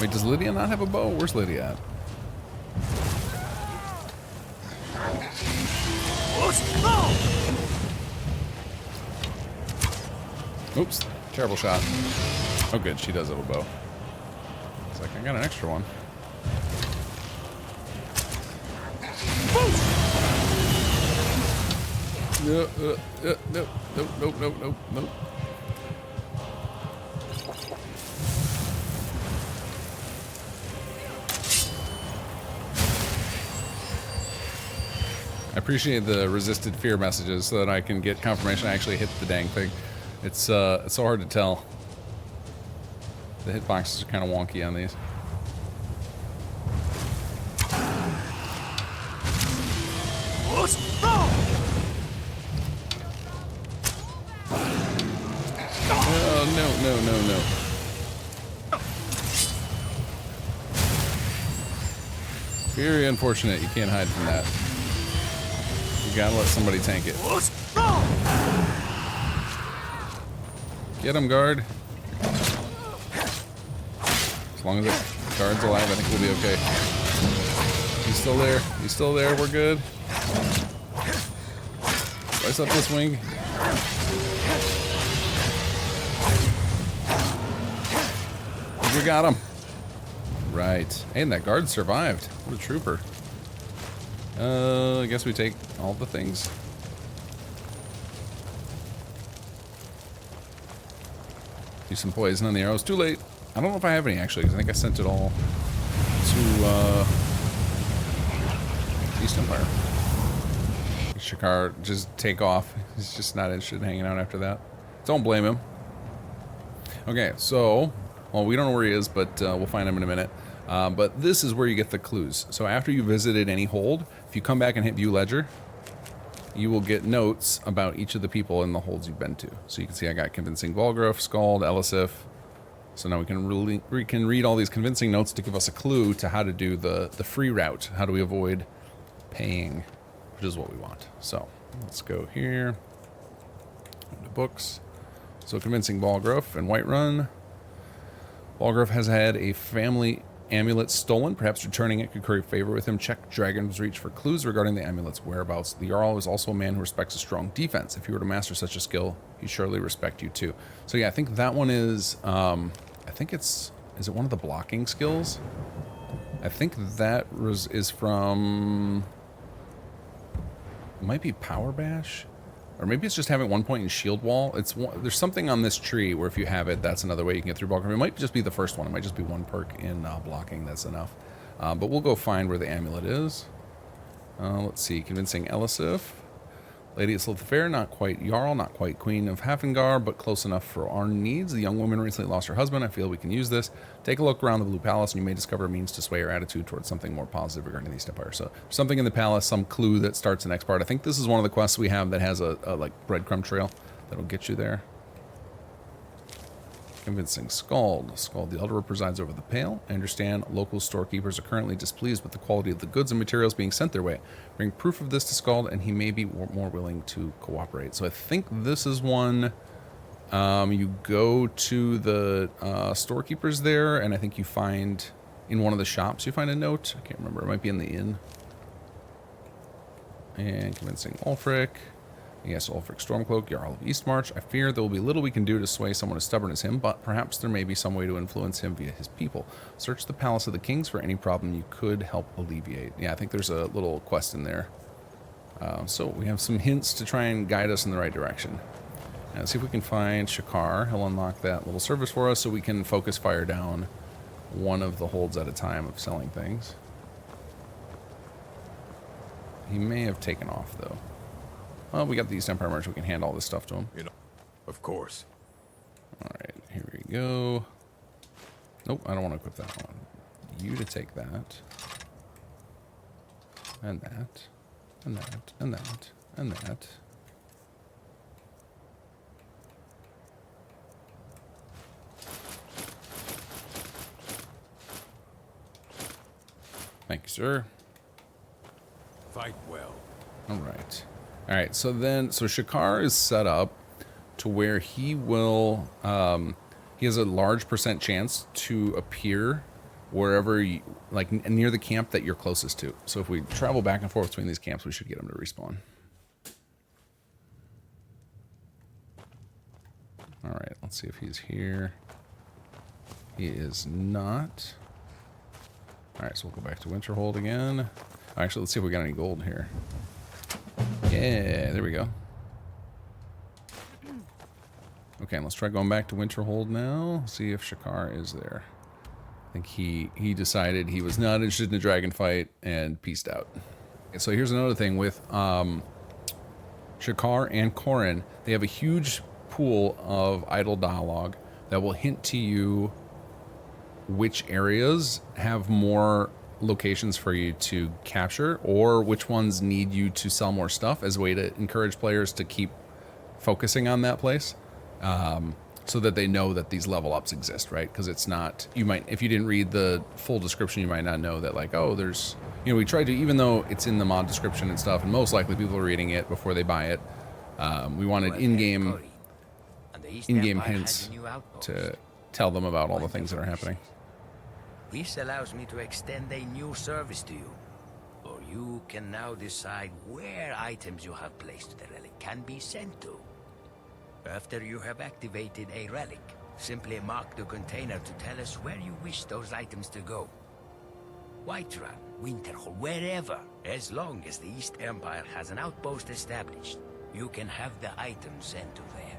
Wait, does Lydia not have a bow? Where's Lydia at? Oops, terrible shot. Oh good, she does have a bow. It's like, I got an extra one. Nope. I appreciate the resisted fear messages so that I can get confirmation I actually hit the dang thing. It's so hard to tell. The hitboxes are kind of wonky on these. Oh, no. Very unfortunate. You can't hide from that. You gotta let somebody tank it. Get him, guard. As long as the guard's alive, I think we'll be okay. He's still there. He's still there. We're good. Slice up this wing. We got him. Right. And that guard survived. What a trooper. I guess we take all the things. Use some poison on the arrows. Too late. I don't know if I have any actually, because I think I sent it all to East Empire. Shakar just take off. He's just not interested in hanging out after that. Don't blame him. Okay, so, well, we don't know where he is, but we'll find him in a minute. But this is where you get the clues. So after you visited any hold, if you come back and hit View Ledger, you will get notes about each of the people in the holds you've been to. So you can see I got Convincing Volgraf, Scald, Elisif. So now we can read all these convincing notes to give us a clue to how to do the free route. How do we avoid paying, which is what we want. So let's go here. Go to books. So Convincing Volgraf and Whiterun. Volgraf has had a family amulet stolen. Perhaps returning it could curry favor with him. Check Dragon's Reach for clues regarding the amulet's whereabouts. The Jarl is also a man who respects a strong defense. If you were to master such a skill, he'd surely respect you too. So yeah, I think that one is, I think is it one of the blocking skills? I think that is from, it might be Power Bash? Or maybe it's just having 1 point in Shield Wall. There's something on this tree where if you have it, that's another way you can get through Volgraf. It might just be the first one. It might just be one perk in blocking. That's enough. But we'll go find where the amulet is. Let's see. Convincing Elisif. Lady of Slith Fair, not quite Jarl, not quite Queen of Hafengar, but close enough for our needs. The young woman recently lost her husband. I feel we can use this. Take a look around the Blue Palace, and you may discover a means to sway her attitude towards something more positive regarding the East Empire. So something in the palace, some clue that starts the next part. I think this is one of the quests we have that has a like breadcrumb trail that'll get you there. Convincing Scald. Scald the Elder presides over the Pale. I understand local storekeepers are currently displeased with the quality of the goods and materials being sent their way. Bring proof of this to Scald, and he may be more willing to cooperate. So I think this is one. You go to the storekeepers there, and I think you find in one of the shops you find a note. I can't remember. It might be in the inn. And Convincing Ulfric. Yes, Ulfric Stormcloak, Jarl of Eastmarch. I fear there will be little we can do to sway someone as stubborn as him, but perhaps there may be some way to influence him via his people. Search the Palace of the Kings for any problem you could help alleviate. Yeah, I think there's a little quest in there. So we have some hints to try and guide us in the right direction. Now, see if we can find Shakar. He'll unlock that little service for us so we can focus fire down one of the holds at a time of selling things. He may have taken off, though. Well, we got the East Empire merch. We can hand all this stuff to him. You know, of course. All right, here we go. Nope, I don't want to equip that one. You to take that. And that. And that. And that. And that. Thank you, sir. Fight well. All right. All right, so Shakar is set up to where he will, he has a large % chance to appear wherever you, like near the camp that you're closest to. So if we travel back and forth between these camps, we should get them to respawn. All right, let's see if he's here. He is not. All right, so we'll go back to Winterhold again. Actually, let's see if we got any gold here. Yeah, there we go. Okay, let's try going back to Winterhold now. See if Shakar is there. I think he decided he was not interested in a dragon fight and peaced out. Okay, so here's another thing with Shakar and Corrin. They have a huge pool of idle dialogue that will hint to you which areas have more locations for you to capture, or which ones need you to sell more stuff as a way to encourage players to keep focusing on that place. So that they know that these level ups exist, right? Because it's not, you might, if you didn't read the full description, you might not know that, like, oh, there's, you know, we tried to, even though it's in the mod description and stuff, and most likely people are reading it before they buy it, we wanted in-game hints to tell them about all the things that are happening. This allows me to extend a new service to you. Or you can now decide where items you have placed to the relic can be sent to. After you have activated a relic, simply mark the container to tell us where you wish those items to go. Whiterun, Winterhold, wherever, as long as the East Empire has an outpost established, you can have the items sent to there.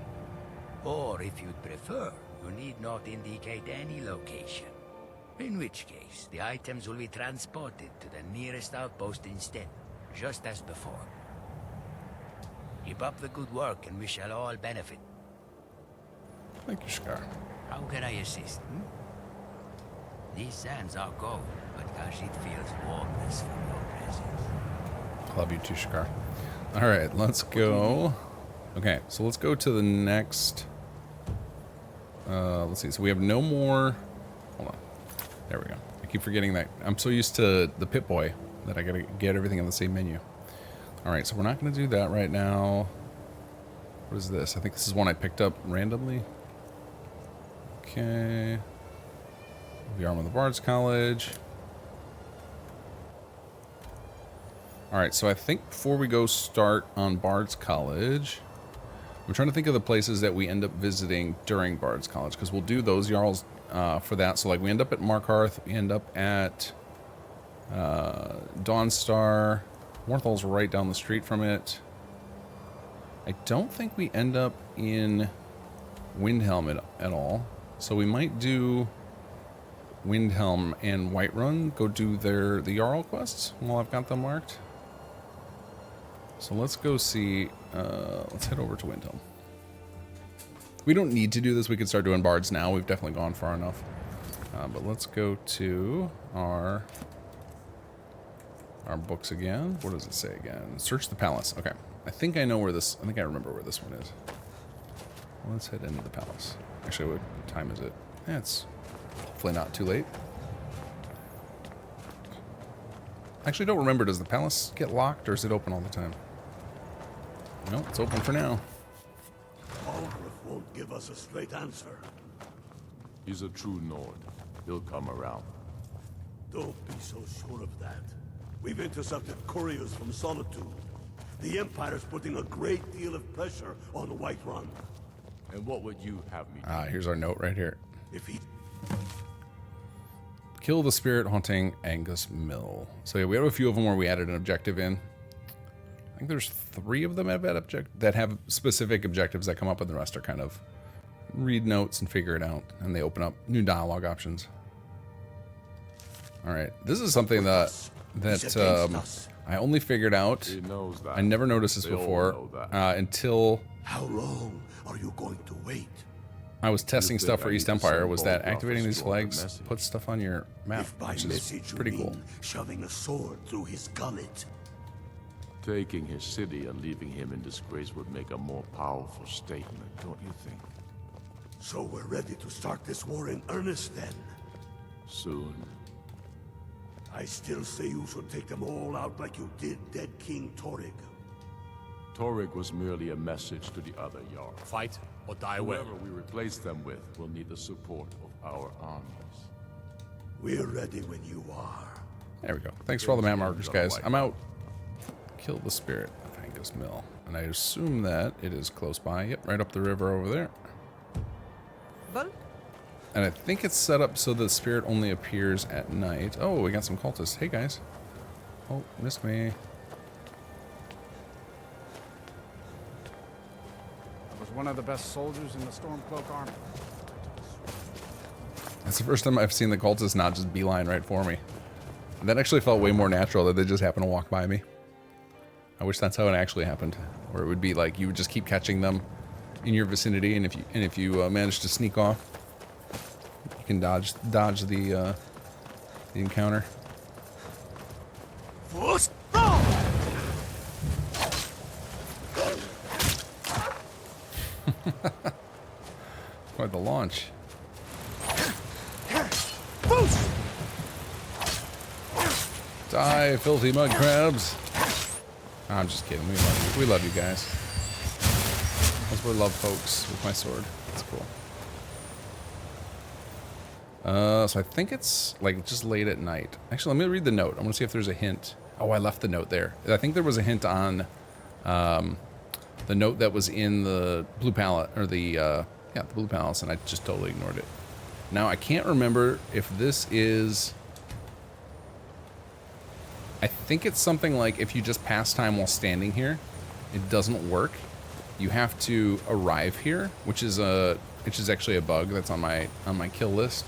Or if you'd prefer, you need not indicate any location. In which case, the items will be transported to the nearest outpost instead, just as before. Keep up the good work and we shall all benefit. Thank you, Shakar. How can I assist? These sands are gold, but Khajiit feels warmness from your presence. Love you too, Shakar. All right, let's go. Okay, so let's go to the next. Let's see. So we have no more. Hold on. There we go. I keep forgetting that. I'm so used to the Pip-Boy that I gotta get everything in the same menu. All right, so we're not going to do that right now. What is this? I think this is one I picked up randomly. Okay. The Arm of the Bard's College. All right, so I think before we go start on Bard's College, I'm trying to think of the places that we end up visiting during Bard's College, because we'll do those Jarls for that. So, like, we end up at Markarth, we end up at Dawnstar. Morthal's right down the street from it. I don't think we end up in Windhelm at all. So we might do Windhelm and Whiterun, go do the Jarl quests while I've got them marked. So let's go see, let's head over to Windhelm. We don't need to do this, we can start doing bards now, we've definitely gone far enough. But let's go to our books again. What does it say again? Search the palace. Okay. I think I know where this, I think I remember where this one is. Let's head into the palace. Actually, what time is it? Yeah, it's hopefully not too late. Actually, don't remember, does the palace get locked or is it open all the time? No, it's open for now. Algrith won't give us a straight answer. He's a true Nord. He'll come around. Don't be so sure of that. We've intercepted couriers from Solitude. The Empire's putting a great deal of pressure on Whiterun. And what would you have me do? Ah, here's our note right here. If he... Kill the spirit haunting Angus Mill. So yeah, we have a few of them where we added an objective in. I think there's 3 of them that have specific objectives that come up, and the rest are kind of read notes and figure it out, and they open up new dialogue options. All right, this is something that I only figured out. He knows that. I never noticed this They all before know that. until How long are you going to wait? I was testing think stuff I for need East to Empire. send Was that Balgruuf activating a these strong flags message? puts stuff on your map, If by which is message you pretty mean cool. shoving a sword through his gullet. Taking his city and leaving him in disgrace would make a more powerful statement, don't you think? So we're ready to start this war in earnest then. Soon. I still say you should take them all out like you did dead King Torrig. Torrig was merely a message to the other Jarl. Fight or die well. Whoever we replace them with will need the support of our armies. We're ready when you are. There we go. Thanks for all the map markers, guys. I'm out. Kill the spirit of Angus Mill. And I assume that it is close by. Yep, right up the river over there. And I think it's set up so the spirit only appears at night. Oh, we got some cultists. Hey, guys. Oh, missed me. I was one of the best soldiers in the Stormcloak army. That's the first time I've seen the cultists not just beeline right for me. That actually felt way more natural that they just happen to walk by me. I wish that's how it actually happened, where it would be like you would just keep catching them in your vicinity, and if you manage to sneak off, you can dodge the encounter. Quite the launch. Die, filthy mud crabs. I'm just kidding. We love you. We love you guys. That's what love folks with my sword. That's cool. So I think it's like just late at night. Actually, let me read the note. I want to see if there's a hint. Oh, I left the note there. I think there was a hint on the note that was in the Blue Palace, or the Blue Palace, and I just totally ignored it. Now I can't remember if this is. I think it's something like if you just pass time while standing here, it doesn't work. You have to arrive here, which is actually a bug that's on my kill list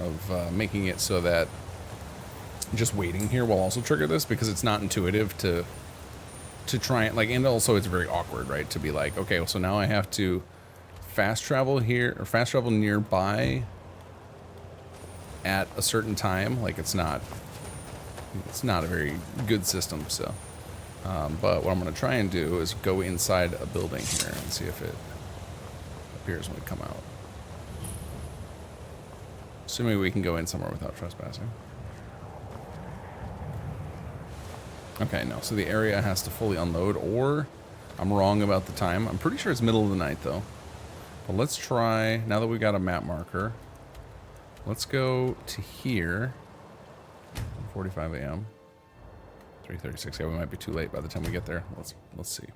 of making it so that just waiting here will also trigger this, because it's not intuitive to try it, like, and also it's very awkward, right? To be like, okay, so now I have to fast travel here or fast travel nearby at a certain time. Like it's not a very good system. So, but what I'm going to try and do is go inside a building here and see if it appears when we come out. Assuming we can go in somewhere without trespassing. Okay, no. So the area has to fully unload, or I'm wrong about the time. I'm pretty sure it's middle of the night, though. But let's try, now that we've got a map marker, let's go to here. 45 a.m. 3:36. Yeah, we might be too late by the time we get there. Let's see.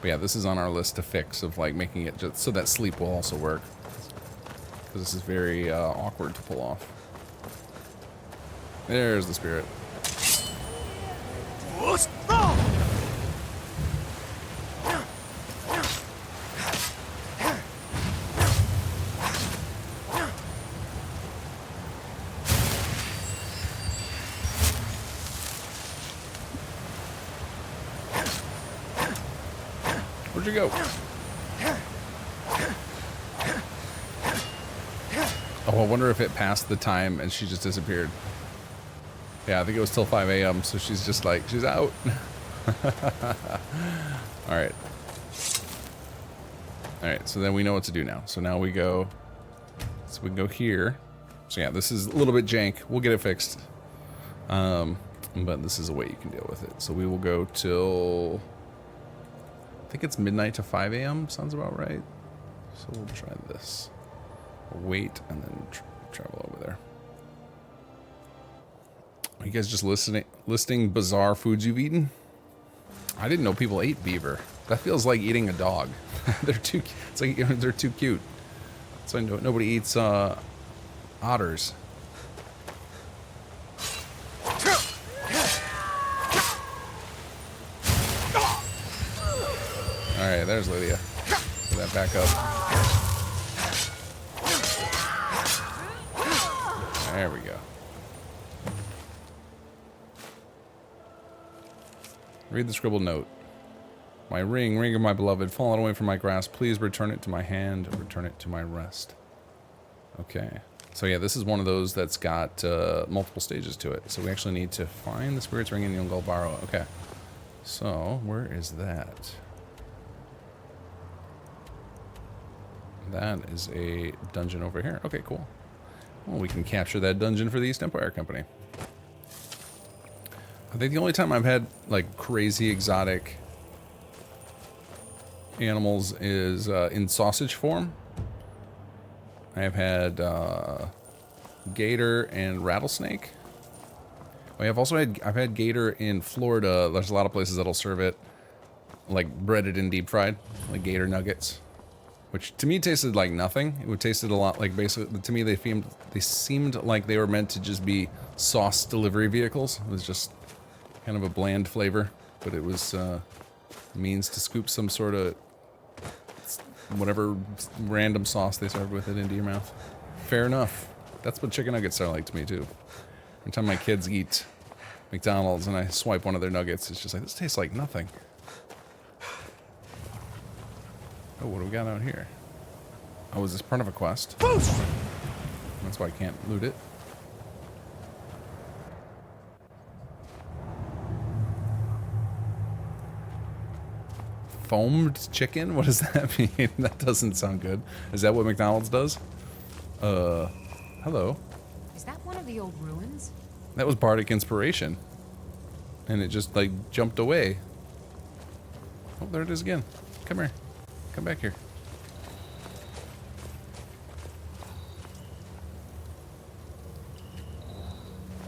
But yeah, this is on our list to fix, of like making it just so that sleep will also work, because this is very awkward to pull off. There's the spirit. Where'd you go? Oh, I wonder if it passed the time and she just disappeared. Yeah, I think it was till 5 a.m., so she's just like, she's out. Alright. Alright, so then we know what to do now. So now we go here. So yeah, this is a little bit jank. We'll get it fixed. But this is a way you can deal with it. So we will go till, I think it's midnight to 5 a.m. Sounds about right. So we'll try this. We'll wait and then travel over there. Are you guys just listing bizarre foods you've eaten? I didn't know people ate beaver. That feels like eating a dog. They're too cute. So nobody eats otters. All right, there's Lydia. Put that back up. There we go. Read the scribbled note. My ring of my beloved, fallen away from my grasp. Please return it to my hand, return it to my rest. Okay. So yeah, this is one of those that's got multiple stages to it. So we actually need to find the spirit's ring in Yungalbaro. Okay. So, where is that? That is a dungeon over here. Okay, cool. Well, we can capture that dungeon for the East Empire Company. I think the only time I've had like crazy exotic animals is in sausage form. I have had gator and rattlesnake. I've had gator in Florida. There's a lot of places that'll serve it like breaded and deep fried, like gator nuggets, which to me tasted like nothing. It would tasted a lot like basically to me they seemed like they were meant to just be sauce delivery vehicles. It was just kind of a bland flavor, but it was means to scoop some sort of whatever random sauce they served with it into your mouth. Fair enough. That's what chicken nuggets are like to me too. Every time my kids eat McDonald's and I swipe one of their nuggets, it's just like, this tastes like nothing. Oh, what do we got out here? Oh, is this part of a quest? That's why I can't loot it. Foamed chicken? What does that mean? That doesn't sound good. Is that what McDonald's does? Hello. Is that one of the old ruins? That was bardic inspiration. And it just, like, jumped away. Oh, there it is again. Come here. Come back here.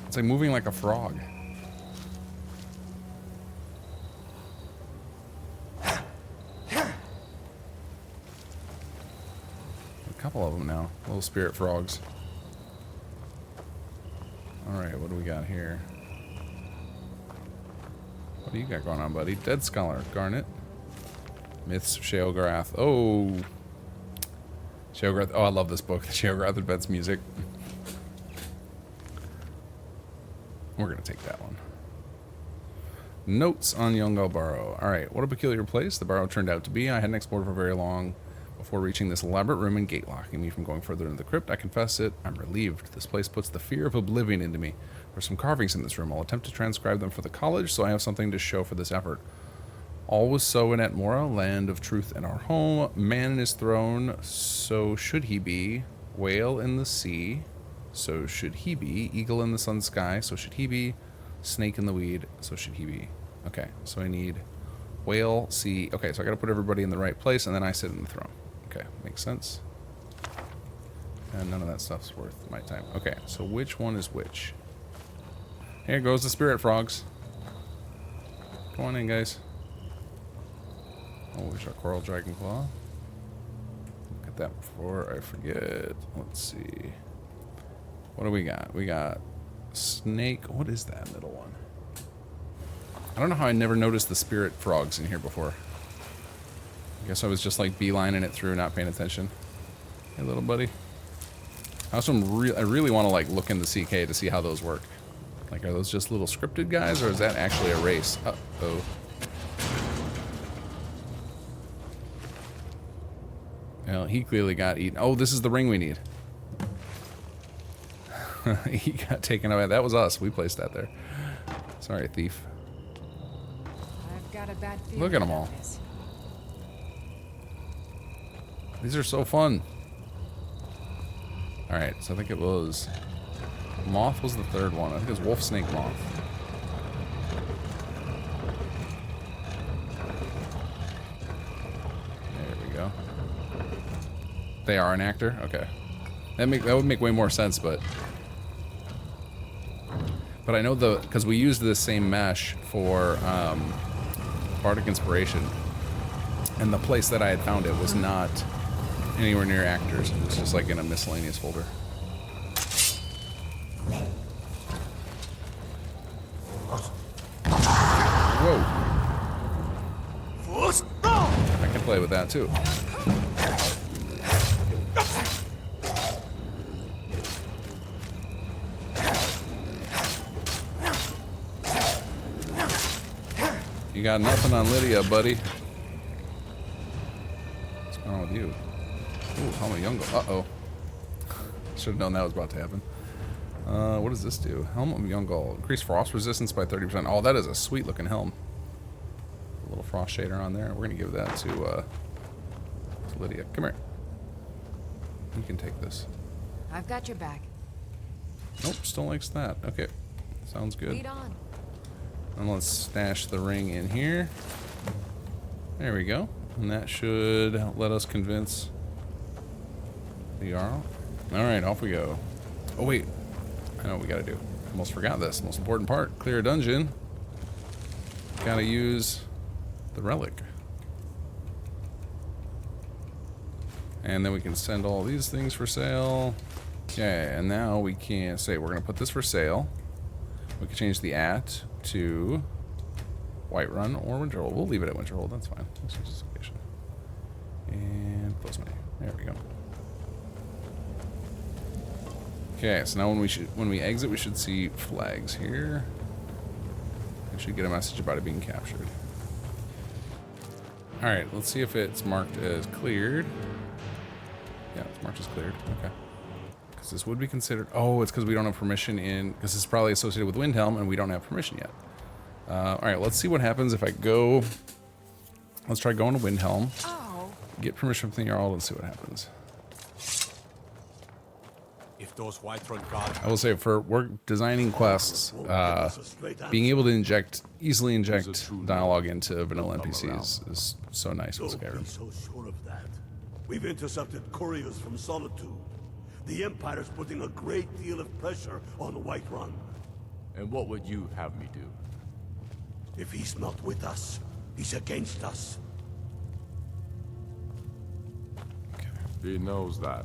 It's like moving like a frog. A couple of them now. Little spirit frogs. Alright, what do we got here? What do you got going on, buddy? Dead Scholar. Garnet. Myths of Sheogorath. Oh. Sheogorath. Oh, I love this book. The Sheogorath Advents music. We're going to take that one. Notes on Yongal Barrow. Alright, what a peculiar place the Barrow turned out to be. I hadn't explored for very long before reaching this elaborate room and gate locking me from going further into the crypt. I confess it, I'm relieved. This place puts the fear of oblivion into me. There's some carvings in this room. I'll attempt to transcribe them for the college, so I have something to show for this effort. All was so in Atmora, land of truth and our home. Man in his throne, so should he be. Whale in the sea, so should he be. Eagle in the sun sky, so should he be. Snake in the weed, so should he be. Okay, so I need whale, sea. Okay, so I gotta put everybody in the right place, and then I sit in the throne. Okay, makes sense. And none of that stuff's worth my time. Okay, so which one is which? Here goes the spirit frogs. Come on in, guys. Oh, we shot coral dragon claw. Get that before I forget. Let's see. What do we got? We got snake. What is that middle one? I don't know how I never noticed the spirit frogs in here before. I guess I was just like beelining it through, not paying attention. Hey, little buddy. I also I really want to like look in the CK to see how those work. Like, are those just little scripted guys, or is that actually a race? Uh-oh. Well, he clearly got eaten. Oh, this is the ring we need. He got taken away. That was us. We placed that there. Sorry, thief. I've got a bad feeling. Look at them all. These are so fun. Alright, so I think it was... Moth was the third one. I think it was wolf, snake, moth. There we go. They are an actor? Okay. That would make way more sense, but I know because we used the same mesh for Bardic Inspiration, and the place that I had found it was not anywhere near actors. It was just like in a miscellaneous folder. Whoa. I can play with that too. You got nothing on Lydia, buddy. What's going on with you? Ooh, Helm of Yongal. Uh-oh. Should have known that was about to happen. What does this do? Helm of Yongal. Increase frost resistance by 30%. Oh, that is a sweet looking helm. A little frost shader on there. We're going to give that to Lydia. Come here. You can take this. I've got your back. Nope, still likes that. Okay. Sounds good. Lead on. And let's stash the ring in here. There we go. And that should let us convince the Jarl. Alright, off we go. Oh, wait. I know what we gotta do. Almost forgot this. Most important part. Clear a dungeon. Gotta use the relic. And then we can send all these things for sale. Okay, and now we can say we're gonna put this for sale. We can change the @ to Whiterun or Winterhold. We'll leave it at Winterhold, that's fine. Let's change this location. And close menu. There we go. Okay, so now when we exit, we should see flags here. We should get a message about it being captured. All right, let's see if it's marked as cleared. Yeah, it's marked as cleared. Okay. Because this would be considered. Oh, it's because we don't have permission in. Because it's probably associated with Windhelm, and we don't have permission yet. All right, let's see what happens if I go. Let's try going to Windhelm. Oh. Get permission from the Jarl and see what happens. If those Whiterun guards... I will say, for work designing quests, being able to easily inject dialogue into vanilla NPCs is so nice with Don't be Skyrim. so sure of that. We've intercepted couriers from Solitude. The Empire's putting a great deal of pressure on Whiterun. And what would you have me do? If he's not with us, he's against us. He knows that.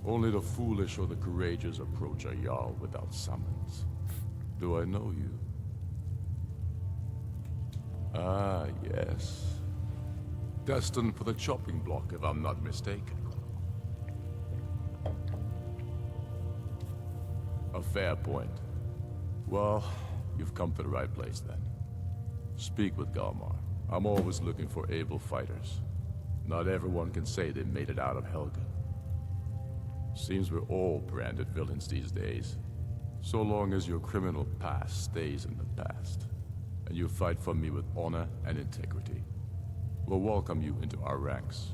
Only the foolish or the courageous approach a Jarl without summons. Do I know you? Ah, yes. Destined for the chopping block, if I'm not mistaken. A fair point. Well, you've come to the right place then. Speak with Galmar. I'm always looking for able fighters. Not everyone can say they made it out of Helgen. Seems we're all branded villains these days. So long as your criminal past stays in the past, and you fight for me with honor and integrity, we'll welcome you into our ranks.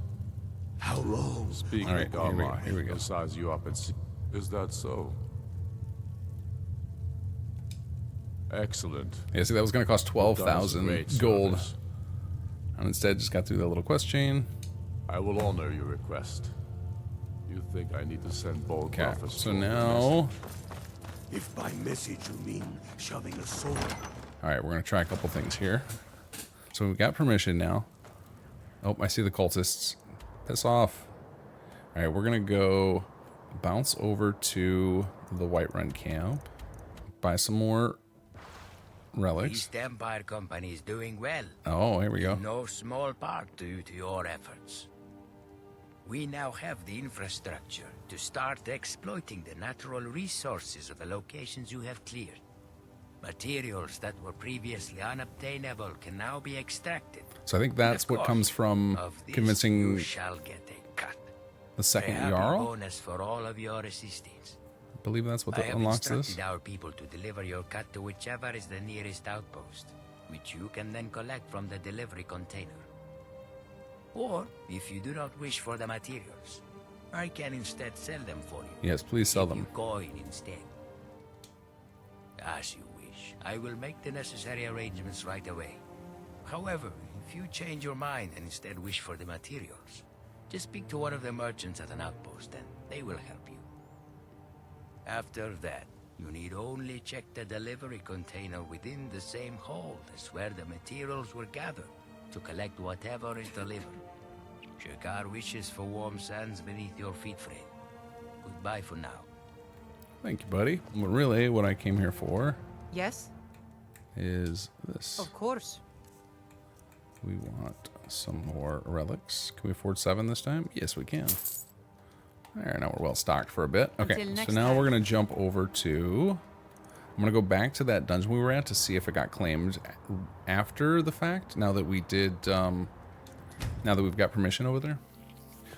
How long? Speak All with right, Galmar. here we go. He'll size you up and see. Is that so? Excellent. Yeah, see, that was going to cost 12,000 Great gold. service. And instead, just got through that little quest chain. I will honor your request. You think I need to send Bolg Okay, off a so strong now... If by message you mean shoving a sword. Alright, we're going to try a couple things here. So we've got permission now. Oh, I see the cultists. Piss off. Alright, we're going to go bounce over to the Whiterun camp. Buy some more relics. East Empire Company is doing well. Oh, here we go. In no small part due to your efforts. We now have the infrastructure to start exploiting the natural resources of the locations you have cleared. Materials that were previously unobtainable can now be extracted. So I think that's Of what course, comes from of this convincing you shall get a cut. the second A happy Jarl. bonus for all of your assistance. I believe that's what I have unlocks instructed this. our people to deliver your cut to whichever is the nearest outpost, which you can then collect from the delivery container. Or, if you do not wish for the materials, I can instead sell them for you. Yes, please sell Give them. you coin instead. As you wish. I will make the necessary arrangements right away. However, if you change your mind and instead wish for the materials, just speak to one of the merchants at an outpost and they will help you. After that, you need only check the delivery container within the same hold as where the materials were gathered to collect whatever is delivered. Shakar wishes for warm sands beneath your feet, friend. Goodbye for now. Thank you, buddy. But really, what I came here for Yes, is this. of course. We want some more relics. Can we afford 7 this time? Yes, we can. There, now we're well stocked for a bit. Okay, Until so next now time. we're going to jump over to... I'm going to go back to that dungeon we were at to see if it got claimed after the fact, now that we did... now that we've got permission over there.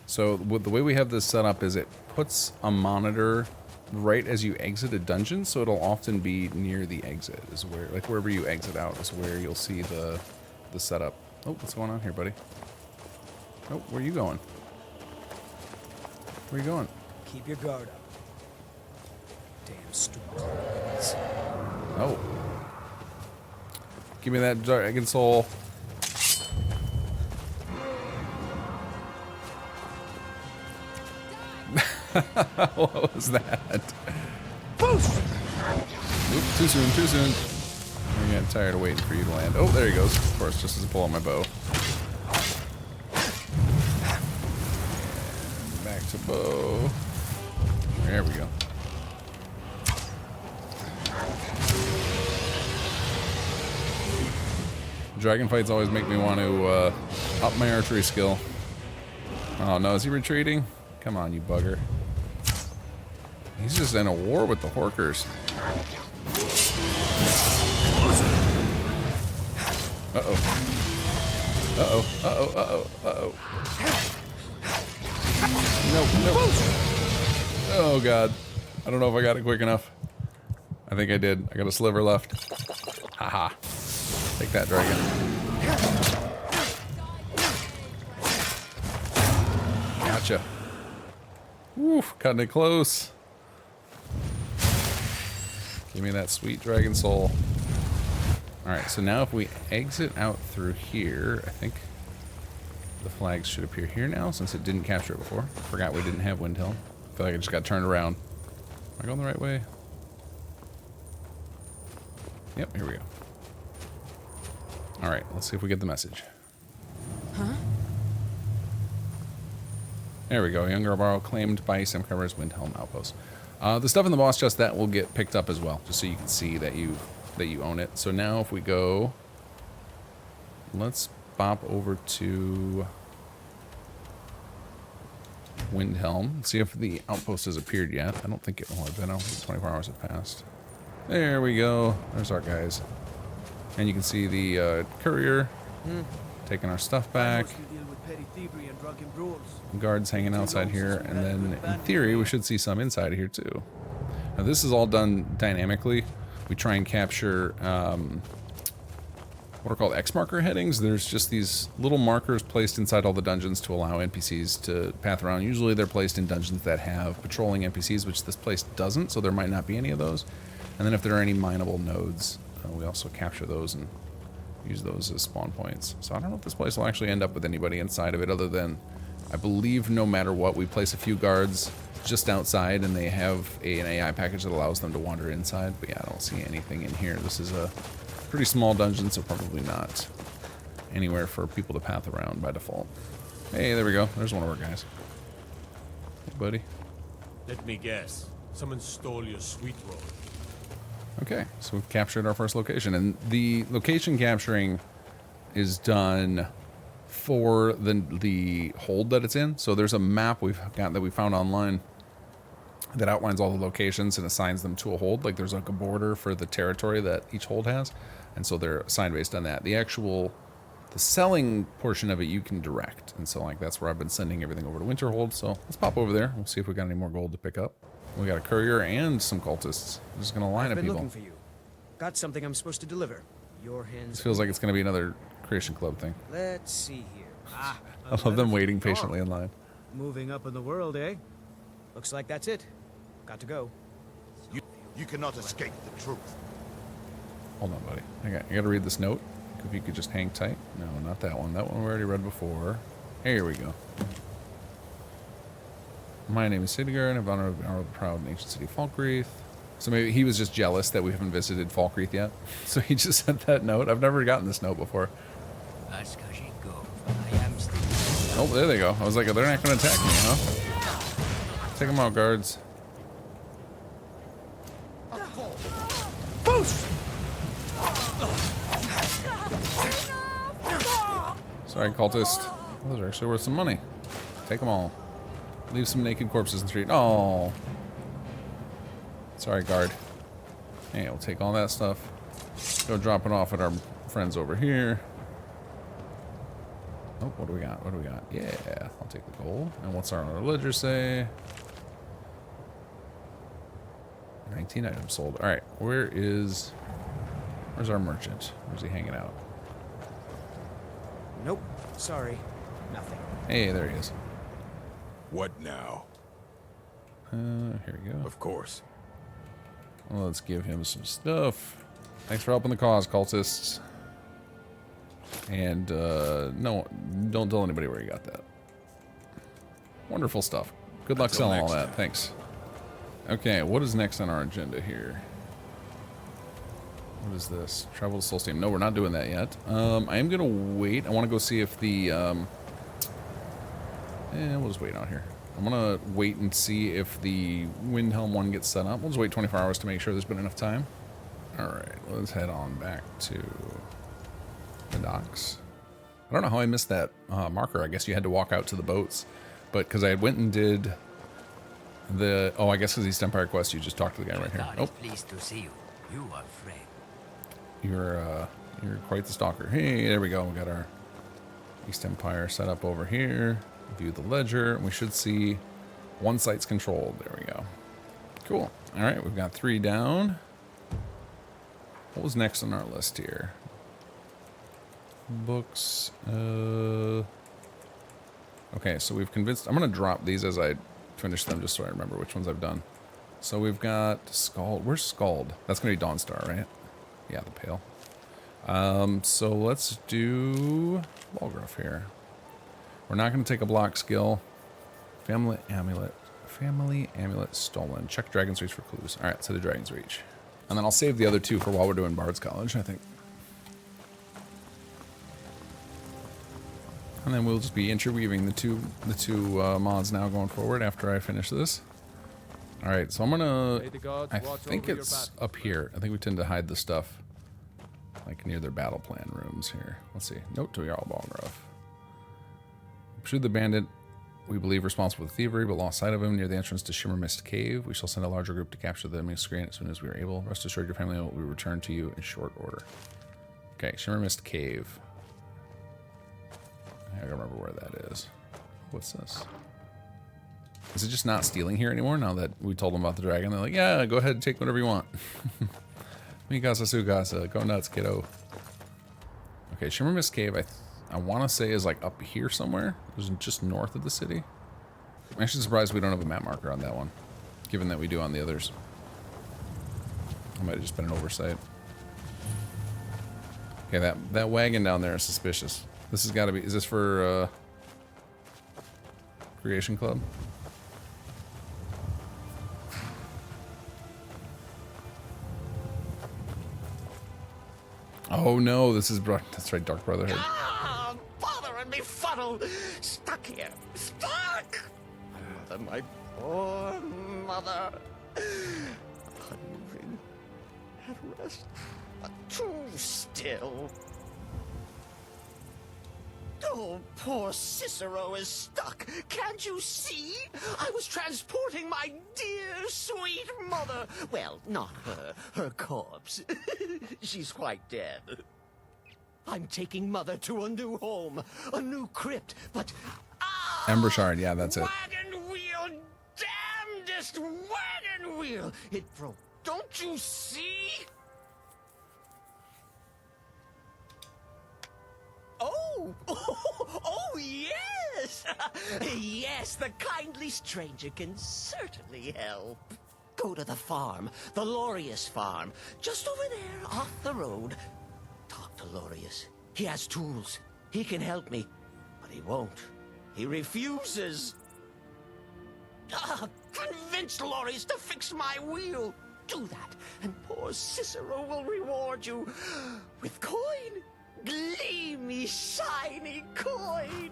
So with the way we have this set up is it puts a monitor right as you exit a dungeon, so it'll often be near the exit, is where, like wherever you exit out is where you'll see the setup. Oh, what's going on here, buddy? Oh, where are you going? Where are you going? Keep your guard up. Damn stupid. Oh. Give me that dragon soul. What was that? Oop, too soon, too soon. I'm getting tired of waiting for you to land. Oh, there he goes. Of course, just as I pull out my bow. And back to bow. There we go. Dragon fights always make me want to up my archery skill. Oh no, is he retreating? Come on, you bugger. He's just in a war with the Horkers. Uh-oh. Uh-oh. Uh-oh. Uh-oh. Uh-oh. Nope. Oh, God. I don't know if I got it quick enough. I think I did. I got a sliver left. Haha. Take that, dragon. Gotcha. Woof, cutting it close. Give me that sweet dragon soul. Alright, so now if we exit out through here, I think the flags should appear here now since it didn't capture it before. Forgot we didn't have Windhelm. I feel like I just got turned around. Am I going the right way? Yep, here we go. Alright, let's see if we get the message. Huh? There we go. Younger Borrow claimed by Simcover's Windhelm Outpost. The stuff in the boss chest, that will get picked up as well, just so you can see that you own it. So now if we go, let's bop over to Windhelm. See if the outpost has appeared yet. I don't think it will have been. I don't think 24 hours have passed. There we go. There's our guys. And you can see the courier taking our stuff back. Guards hanging outside here, and then in theory we should see some inside of here too. Now this is all done dynamically. We try and capture what are called X marker headings. There's just these little markers placed inside all the dungeons to allow NPCs to path around. Usually they're placed in dungeons that have patrolling NPCs, which this place doesn't, so there might not be any of those. And then if there are any mineable nodes, we also capture those and use those as spawn points. So I don't know if this place will actually end up with anybody inside of it, other than I believe no matter what, we place a few guards just outside and they have an AI package that allows them to wander inside. But yeah, I don't see anything in here. This is a pretty small dungeon, so probably not anywhere for people to path around by default. Hey, there we go. There's one of our guys. Hey, buddy. Let me guess. Someone stole your sweet roll. Okay, so we've captured our first location, and the location capturing is done for the hold that it's in. So there's a map we've got that we found online that outlines all the locations and assigns them to a hold. Like there's like a border for the territory that each hold has, and so they're assigned based on that. The selling portion of it you can direct, and so like that's where I've been sending everything over to Winterhold. So let's pop over there. We'll see if we got any more gold to pick up. We got a courier and some cultists. We're just gonna line up people. Looking for you. Got something I'm supposed to deliver. Your hands. This feels like it's gonna be another Creation Club thing. Let's see here. I love them waiting patiently in line. Moving up in the world, eh? Looks like that's it. Got to go. You cannot escape the truth. Hold on, buddy. I gotta read this note. If you could just hang tight. No, not that one. That one we already read before. Here we go. My name is Sidiger, and I've honored our proud and ancient city Falkreath. So maybe he was just jealous that we haven't visited Falkreath yet. So he just sent that note. I've never gotten this note before. Oh, there they go. I was like, they're not going to attack me, huh? Take them out, guards. Sorry, cultist. Those are actually worth some money. Take them all. Leave some naked corpses in the street. Oh. Sorry, guard. Hey, we'll take all that stuff. Go drop it off at our friends over here. Oh, what do we got? What do we got? Yeah, I'll take the gold. And what's our ledger say? 19 items sold. All right, where's our merchant? Where's he hanging out? Nope. Sorry. Nothing. Hey, there he is. What now? Here we go. Of course. Well, let's give him some stuff. Thanks for helping the cause, cultists. And, no, don't tell anybody where you got that. Wonderful stuff. Good luck Until selling all next that. time. Thanks. Okay, what is next on our agenda here? What is this? Travel to Solstheim. No, we're not doing that yet. I am going to wait. I want to go see if the... we'll just wait out here. I'm going to wait and see if the Windhelm one gets set up. We'll just wait 24 hours to make sure there's been enough time. Alright, let's head on back to the docks. I don't know how I missed that marker. I guess you had to walk out to the boats. But because I went and did the... Oh, I guess because East Empire Quest, you just talked to the guy right here. God is pleased to see you. You are Fred. You're quite the stalker. Hey, there we go. We got our East Empire set up over here. View the ledger. We should see one site's controlled. There we go. Cool. All right, we've got 3 down. What was next on our list here? Books. Okay, so we've convinced... I'm going to drop these as I finish them just so I remember which ones I've done. So we've got Scald. Where's Scald? That's going to be Dawnstar, right? Yeah, the Pale. So let's do Walgruff here. We're not going to take a block skill. Family Amulet stolen. Check Dragon's Reach for clues. All right, so the Dragon's Reach. And then I'll save the other 2 for while we're doing Bard's College, I think. And then we'll just be interweaving the two mods now going forward after I finish this. All right, so I'm gonna... I think it's up here. I think we tend to hide the stuff like near their battle plan rooms here. Let's see. Note to Jarl Balgruff. Pursue the bandit we believe responsible for thievery, but lost sight of him near the entrance to Shimmer Mist Cave. We shall send a larger group to capture the enemy screen as soon as we are able. Rest assured your family will be returned to you in short order. Okay, Shimmer Mist Cave. I don't remember where that is. What's this? Is it just not stealing here anymore now that we told them about the dragon? They're like, yeah, go ahead and take whatever you want. Mikasa Sugasa, go nuts, kiddo. Okay, Shimmer Mist Cave, I want to say is like up here somewhere. It was just north of the city. I'm actually surprised we don't have a map marker on that one, given that we do on the others. It might have just been an oversight. Okay, that wagon down there is suspicious. This has got to be... Is this for Creation Club? Oh no, this is... That's right, Dark Brotherhood. Ah, bother and befuddle! Stuck here! Stuck! My mother, my poor mother. Unmoving. At rest. But too still. Oh, poor Cicero is stuck. Can't you see? I was transporting my dear, sweet mother. Well, not her. Her corpse. She's quite dead. I'm taking Mother to a new home, a new crypt, but... Embershard, yeah, that's it. Wagon wheel! Damnedest wagon wheel! It broke. Don't you see? Oh! Oh, yes! Yes, the kindly stranger can certainly help. Go to the farm, the Lorius farm, just over there off the road. Talk to Lorius. He has tools. He can help me, but he won't. He refuses. Convince Lorius to fix my wheel. Do that, and poor Cicero will reward you with coin. Gleamy, shiny coin.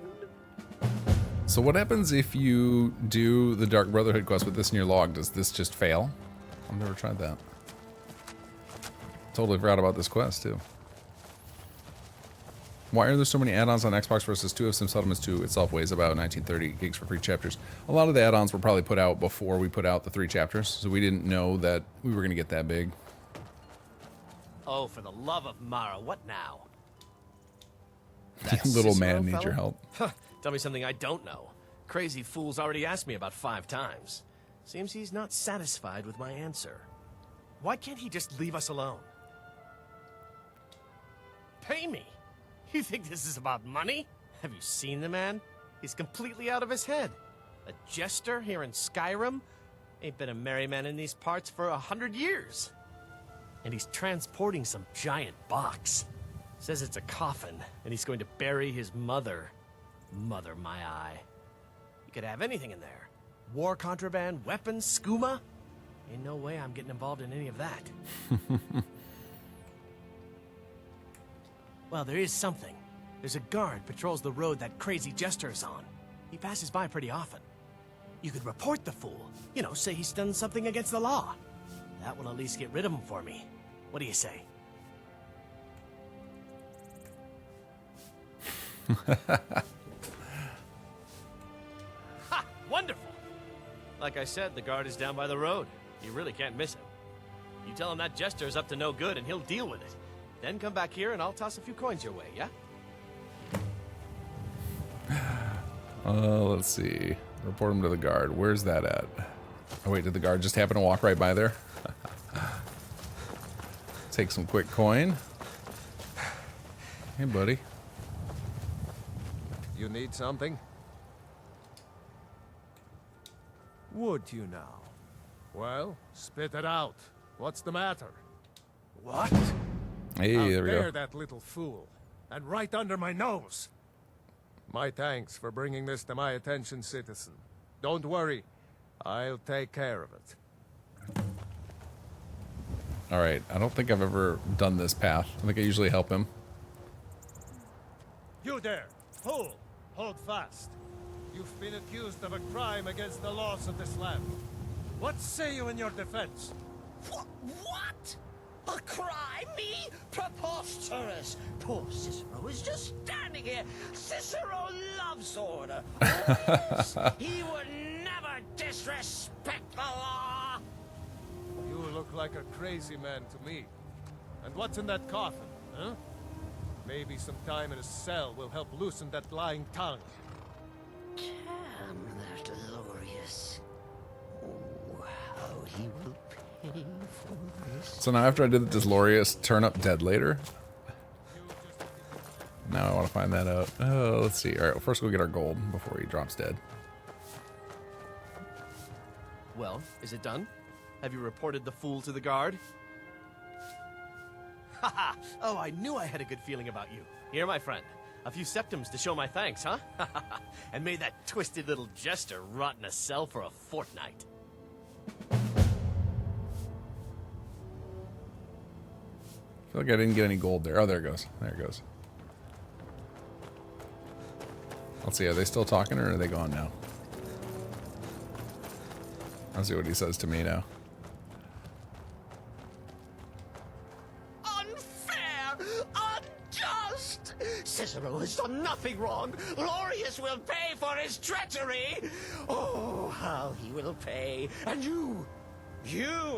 So what happens if you do the Dark Brotherhood quest with this in your log? Does this just fail? I've never tried that. Totally forgot about this quest, too. Why are there so many add-ons on Xbox versus 2 of Sim Settlements 2 itself weighs about 1930 gigs for 3 chapters? A lot of the add-ons were probably put out before we put out the 3 chapters, so we didn't know that we were going to get that big. Oh, for the love of Mara, what now? Little Cicero man needs fella? your help. Huh, tell me something I don't know. Crazy fool's already asked me about 5 times. Seems he's not satisfied with my answer. Why can't he just leave us alone? Pay me? You think this is about money? Have you seen the man? He's completely out of his head. A jester here in Skyrim? Ain't been a merry man in these parts for 100 years. And he's transporting some giant box. Says it's a coffin, and he's going to bury his mother. Mother, my eye. You could have anything in there. War contraband, weapons, skooma? Ain't no way I'm getting involved in any of that. Well, there is something. There's a guard patrols the road that crazy jester is on. He passes by pretty often. You could report the fool. You know, say he's done something against the law. That will at least get rid of him for me. What do you say? Ha! Wonderful! Like I said, the guard is down by the road. You really can't miss him. You tell him that jester is up to no good and he'll deal with it. Then come back here and I'll toss a few coins your way, yeah? Let's see. Report him to the guard. Where's that at? Oh wait, did the guard just happen to walk right by there? Take some quick coin. Hey, buddy. You need something? Would you now? Well, spit it out. What's the matter? What? Hey, How there we dare go. that little fool. And right under my nose. My thanks for bringing this to my attention, citizen. Don't worry. I'll take care of it. Alright, I don't think I've ever done this path. I think I usually help him. You there, fool! Hold fast. You've been accused of a crime against the laws of this land. What say you in your defense? What? A crime? Me? Preposterous! Poor Cicero is just standing here. Cicero loves order. Yes, he would never disrespect the law. You look like a crazy man to me. And what's in that coffin, huh? Maybe some time in a cell will help loosen that lying tongue. Damn, that glorious. Oh, how he will pay for this. So now after I did the Deslorious turn up dead later. Now I want to find that out. Oh, let's see. Alright, well, first we'll get our gold before he drops dead. Well, is it done? Have you reported the fool to the guard? Haha! Oh, I knew I had a good feeling about you. Here, my friend. A few septims to show my thanks, huh? And may that twisted little jester rot in a cell for a fortnight. I feel like I didn't get any gold there. Oh, there it goes. There it goes. Let's see, are they still talking or are they gone now? I'll see what he says to me now. Unfair! Unjust! Cicero has done nothing wrong. Lorius will pay for his treachery. Oh, how he will pay. And you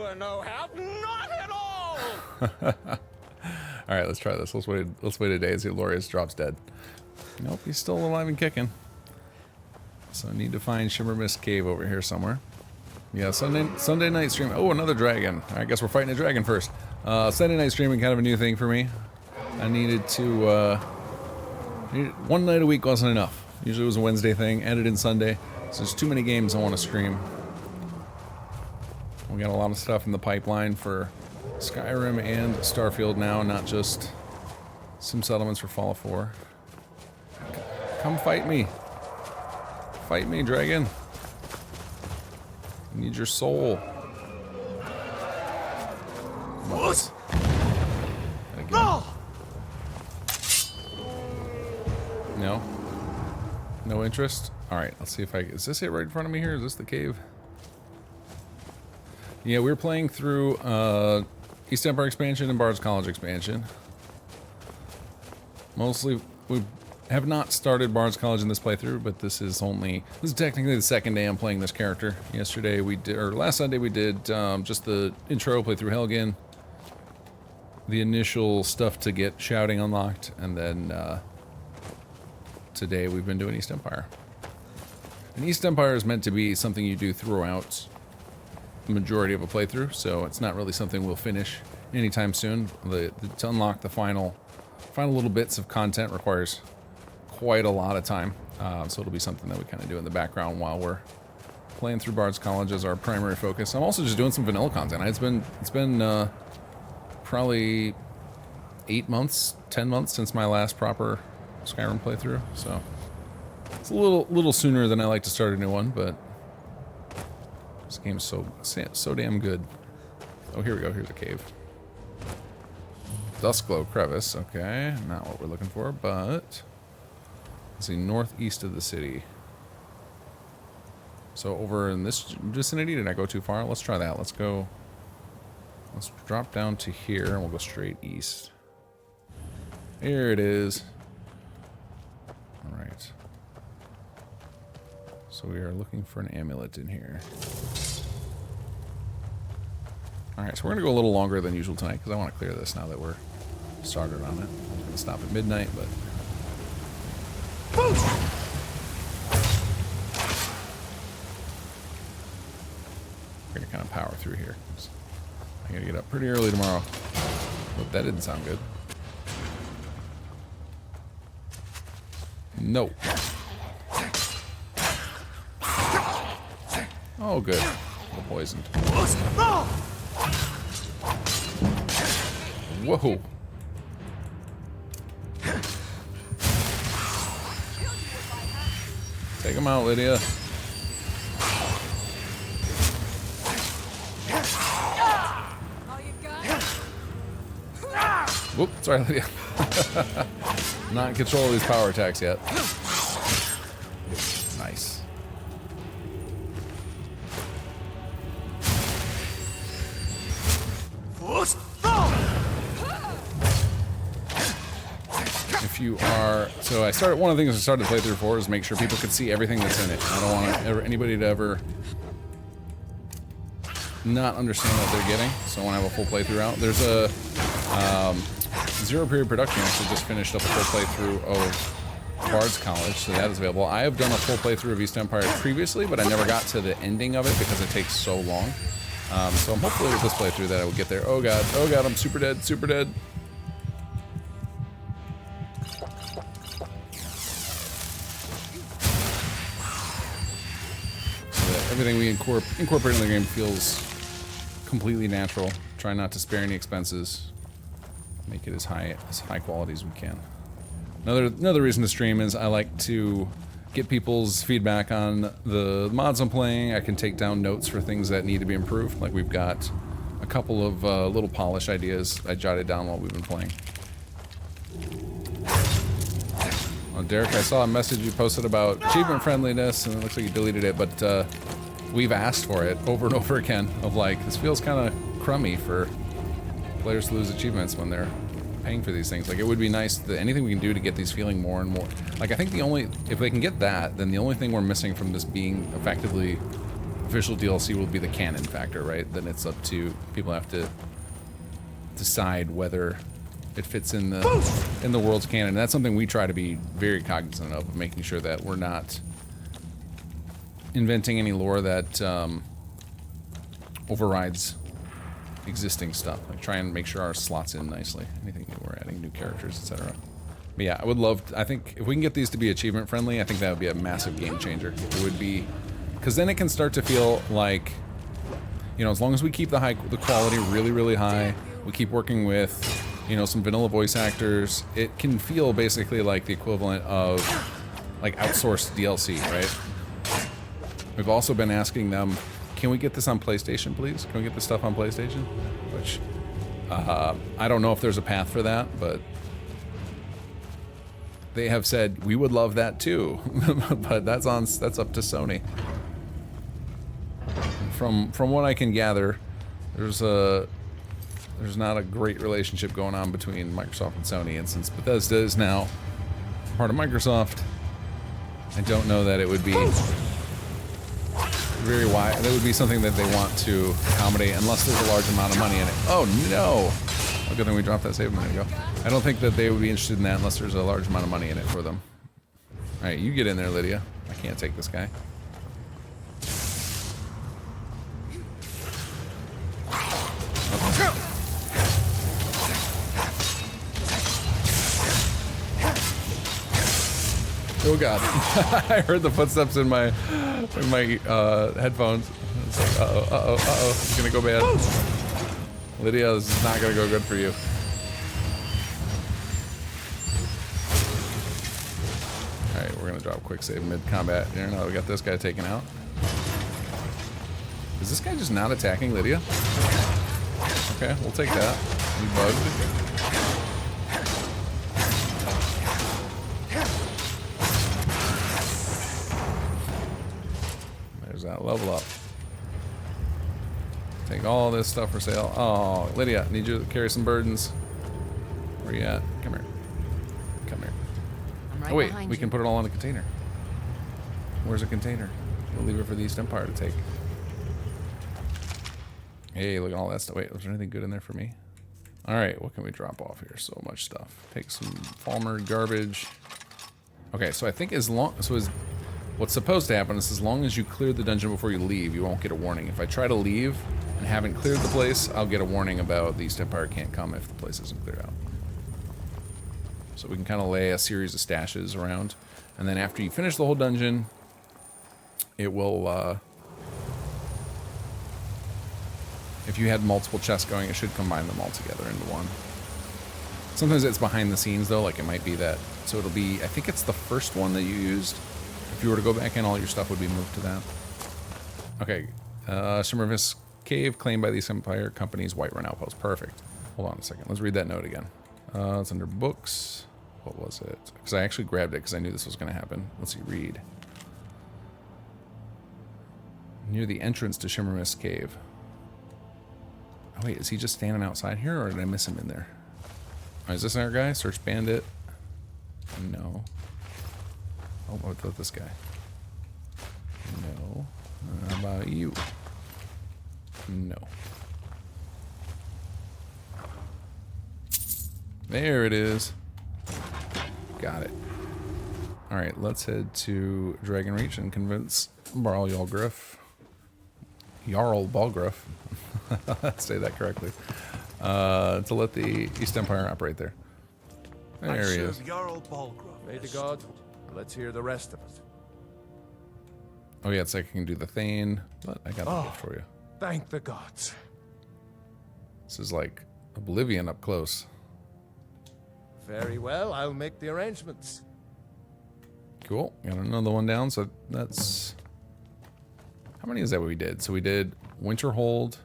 are no help. Not at all! Alright, let's try this. Let's wait a day and see if Lorius drops dead. Nope, he's still alive and kicking. So I need to find Shimmer Mist Cave over here somewhere. Yeah, Sunday night stream. Oh, another dragon. I guess we're fighting a dragon first. Sunday night streaming, kind of a new thing for me. I needed to, one night a week wasn't enough. Usually it was a Wednesday thing, added in Sunday. So there's too many games I want to stream. We got a lot of stuff in the pipeline for Skyrim and Starfield now, not just Sim Settlements for Fallout 4. Come fight me. Fight me, dragon. I need your soul. What? No? No interest? Alright, let's see if I... Is this it right in front of me here? Is this the cave? Yeah, we were playing through East Empire expansion and Bard's College expansion. Mostly, we have not started Bard's College in this playthrough, but this is technically the second day I'm playing this character. Yesterday we did, or last Sunday we did just the intro, play through Helgen, the initial stuff to get shouting unlocked, and then today we've been doing East Empire. And East Empire is meant to be something you do throughout the majority of a playthrough, so it's not really something we'll finish anytime soon. To unlock the final little bits of content requires quite a lot of time, so it'll be something that we kind of do in the background while we're playing through Bard's College as our primary focus. I'm also just doing some vanilla content. It's been probably 8 months, 10 months since my last proper Skyrim playthrough, so it's a little sooner than I like to start a new one, but This game's so damn good. Oh, here we go. Here's the cave. Duskglow crevice. Okay, not what we're looking for, but let's see, northeast of the city. So over in this vicinity, did I go too far? Let's try that. Let's go. Let's drop down to here, and we'll go straight east. Here it is. All right. So we are looking for an amulet in here. All right, so we're gonna go a little longer than usual tonight because I want to clear this now that we're started on it. I'm gonna stop at midnight, but. We're gonna kind of power through here. I gotta get up pretty early tomorrow. But that didn't sound good. No. Oh, good. We're poisoned. Whoa. Take him out, Lydia. Whoop, sorry, Lydia. Not in control of these power attacks yet. Nice. If you are, so I started, one of the things I started the playthrough for is make sure people could see everything that's in it. I don't want anybody to ever not understand what they're getting, so I want to have a full playthrough out. There's a Zero Period Production actually just finished up a full playthrough of Bard's College, so that is available. I have done a full playthrough of East Empire previously, but I never got to the ending of it because it takes so long. So I'm hopefully with this playthrough that I will get there. Oh god, I'm super dead, super dead. So that everything we incorporate in the game feels completely natural. Try not to spare any expenses. Make it as high quality as we can. Another reason to stream is I like to get people's feedback on the mods I'm playing. I can take down notes for things that need to be improved. Like we've got a couple of little polish ideas I jotted down while we've been playing. Oh, Derek, I saw a message you posted about achievement friendliness, and it looks like you deleted it, but we've asked for it over and over again of like, this feels kind of crummy for players to lose achievements when they're paying for these things. Like, it would be nice that anything we can do to get these feeling more and more. Like, I think if they can get that, then the only thing we're missing from this being effectively official DLC will be the canon factor, right? Then it's up to people have to decide whether it fits in the world's canon. And that's something we try to be very cognizant of making sure that we're not inventing any lore that overrides existing stuff. Like, try and make sure our slots in nicely. Anything new, we're adding new characters, etc. But yeah, I would love I think if we can get these to be achievement friendly, I think that would be a massive game changer. It would be, because then it can start to feel like, you know, as long as we keep the quality really, really high, we keep working with, you know, some vanilla voice actors, it can feel basically like the equivalent of like outsourced DLC, right? We've also been asking them, can we get this on PlayStation, please? Can we get this stuff on PlayStation? Which, I don't know if there's a path for that, but they have said, we would love that too. But that's up to Sony. From what I can gather, there's not a great relationship going on between Microsoft and Sony, and since Bethesda is now part of Microsoft, I don't know that it would be very wide. That would be something that they want to accommodate unless there's a large amount of money in it. Oh no! Oh, good thing we dropped that save a minute ago. I don't think that they would be interested in that unless there's a large amount of money in it for them. Alright, you get in there, Lydia. I can't take this guy. Oh god. I heard the footsteps in my headphones. It's like, uh-oh, it's gonna go bad. Lydia, this is not gonna go good for you. Alright, we're gonna drop a quick save mid-combat here now that we got this guy taken out. Is this guy just not attacking Lydia? Okay, we'll take that. You bugged. There's that level up. Take all this stuff for sale. Oh, Lydia, need you to carry some burdens. Where you at? Come here. Come here. I'm right Oh wait, behind we you. can put it all in a container. Where's a container? We'll leave it for the East Empire to take. Hey, look at all that stuff. Wait, was there anything good in there for me? Alright, what can we drop off here? So much stuff. Take some Falmer garbage. Okay, so I think what's supposed to happen is as long as you clear the dungeon before you leave, you won't get a warning. If I try to leave and haven't cleared the place, I'll get a warning about the East Empire can't come if the place isn't cleared out. So we can kind of lay a series of stashes around. And then after you finish the whole dungeon, it will, if you had multiple chests going, it should combine them all together into one. Sometimes it's behind the scenes, though, like it might be that. So it'll be, I think it's the first one that you used. If you were to go back in, all your stuff would be moved to that. Okay, Shimmervis Cave, claimed by the East Empire Company's Whiterun Outpost. Perfect. Hold on a second. Let's read that note again. It's under books. What was it? Because I actually grabbed it because I knew this was going to happen. Let's see, read. Near the entrance to Shimmervis Cave. Oh, wait, is he just standing outside here, or did I miss him in there? Oh, is this our guy? Search Bandit? No. Oh, what about this guy? No. How about you? No. There it is. Got it. Alright, let's head to Dragon Reach and convince Jarl Balgruff, say that correctly, to let the East Empire operate there. There he is. Jarl Balgruff. May the god. Let's hear the rest of it. Oh yeah, it's like I can do the Thane, but I got the gift for you. Thank the gods. This is like Oblivion up close. Very well, I'll make the arrangements. Cool. Got another one down, so that's... How many is that we did? So we did Winterhold,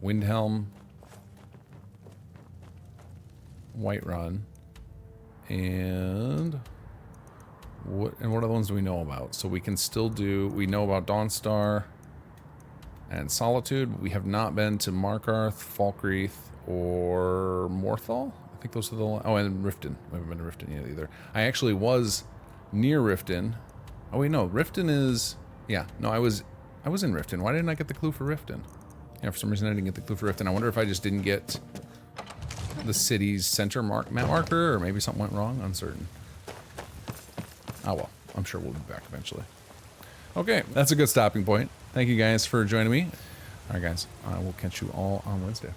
Windhelm, Whiterun, and what other ones do we know about? So we can still do, we know about Dawnstar and Solitude. We have not been to Markarth, Falkreath, or Morthal. I think those are the, oh, and Riften. We haven't been to Riften yet either. I actually was near Riften. Oh wait, no, Riften is, yeah, no, I was in Riften. Why didn't I get the clue for Riften? Yeah, for some reason I didn't get the clue for Riften. I wonder if I just didn't get the city's center map marker, or maybe something went wrong. Uncertain. Oh well, I'm sure we'll be back eventually. Okay, that's a good stopping point. Thank you guys for joining me. All right, guys, I will catch you all on Wednesday.